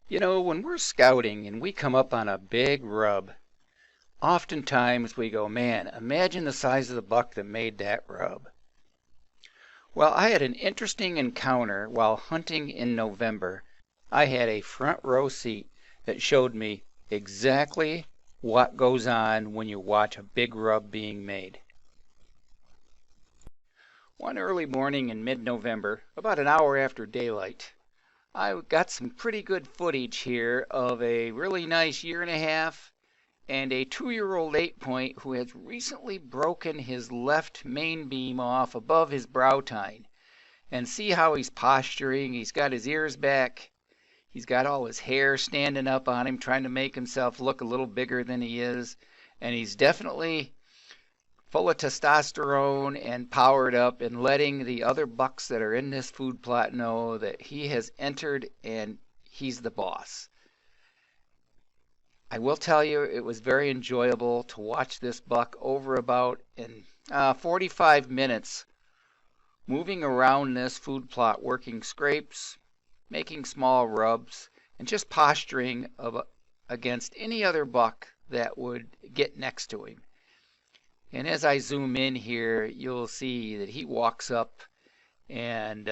You know, when we're scouting and we come up on a big rub, oftentimes we go, man, imagine the size of the buck that made that rub. Well, I had an interesting encounter while hunting in November. I had a front row seat that showed me exactly what goes on when you watch a big rub being made. One early morning in mid-November, about an hour after daylight, I got some pretty good footage here of a really nice 1.5 and a 2-year-old 8-point who has recently broken his left main beam off above his brow tine. And see how he's posturing. He's got his ears back. He's got all his hair standing up on him, trying to make himself look a little bigger than he is. And he's definitely full of testosterone and powered up and letting the other bucks that are in this food plot know that he has entered and he's the boss. I will tell you, it was very enjoyable to watch this buck over about in 45 minutes moving around this food plot, working scrapes, making small rubs, and just posturing against any other buck that would get next to him. And as I zoom in here, you'll see that he walks up and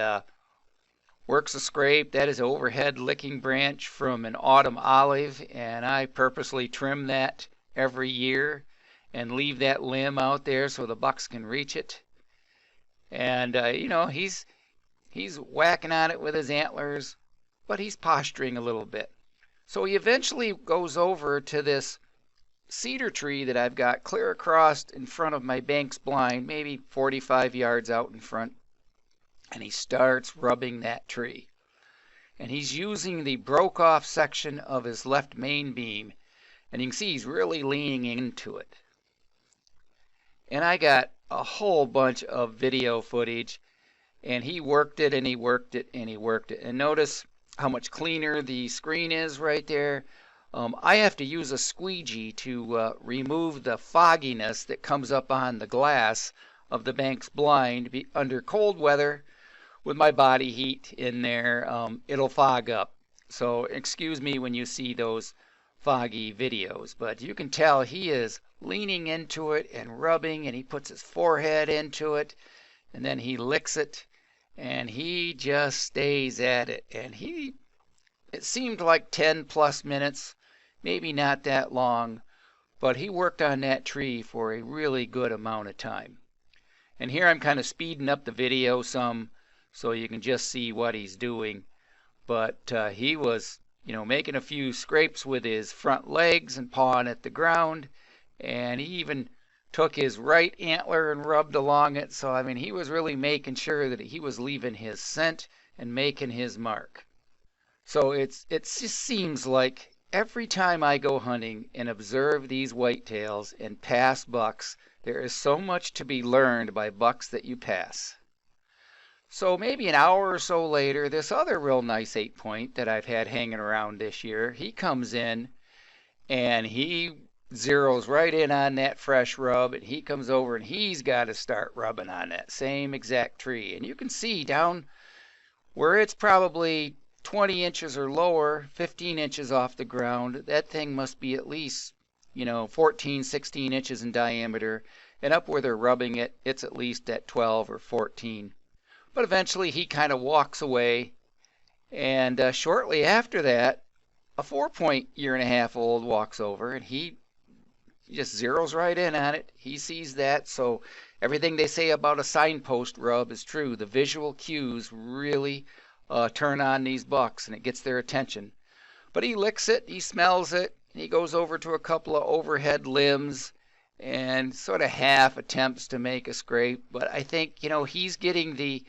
works a scrape. That is an overhead licking branch from an autumn olive, and I purposely trim that every year and leave that limb out there so the bucks can reach it. And you know, he's whacking on it with his antlers, but he's posturing a little bit. So he eventually goes over to this cedar tree that I've got clear across in front of my bank's blind, maybe 45 yards out in front, and he starts rubbing that tree. And he's using the broke off section of his left main beam, and you can see he's really leaning into it. And I got a whole bunch of video footage, and he worked it and he worked it and he worked it. And notice how much cleaner the screen is right there. I have to use a squeegee to remove the fogginess that comes up on the glass of the bank's blind. Under cold weather, with my body heat in there, it'll fog up. So excuse me when you see those foggy videos, but you can tell he is leaning into it and rubbing, and he puts his forehead into it, and then he licks it, and he just stays at it. And it seemed like 10 plus minutes, maybe not that long, but he worked on that tree for a really good amount of time. And here I'm kind of speeding up the video some so you can just see what he's doing. But he was, making a few scrapes with his front legs and pawing at the ground, and he even took his right antler and rubbed along it. So, I mean, he was really making sure that he was leaving his scent and making his mark. So it just seems like every time I go hunting and observe these whitetails and pass bucks, there is so much to be learned by bucks that you pass. So maybe an hour or so later, this other real nice 8-point that I've had hanging around this year, he comes in and he zeroes right in on that fresh rub, and he comes over and he's got to start rubbing on that same exact tree. And you can see down where it's probably 20 inches or lower, 15 inches off the ground, that thing must be at least, 14, 16 inches in diameter. And up where they're rubbing it, it's at least at 12 or 14. But eventually he kind of walks away, and shortly after that, a 4-point 1.5-year-old walks over, and he just zeroes right in on it. He sees that, so everything they say about a signpost rub is true. The visual cues really turn on these bucks, and it gets their attention. But he licks it, he smells it, and he goes over to a couple of overhead limbs and sort of half attempts to make a scrape. But I think, he's getting the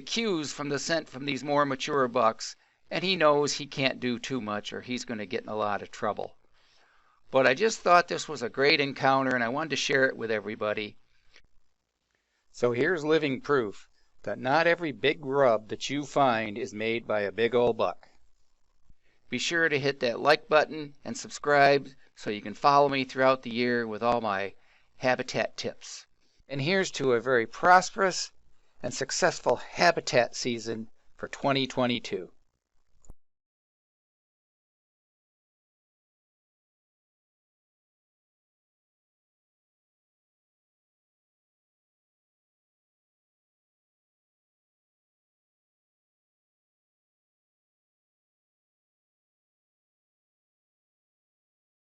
cues from the scent from these more mature bucks, and he knows he can't do too much or he's going to get in a lot of trouble. But I just thought this was a great encounter, and I wanted to share it with everybody. So here's living proof that not every big rub that you find is made by a big old buck. Be sure to hit that like button and subscribe so you can follow me throughout the year with all my habitat tips. And here's to a very prosperous and successful habitat season for 2022.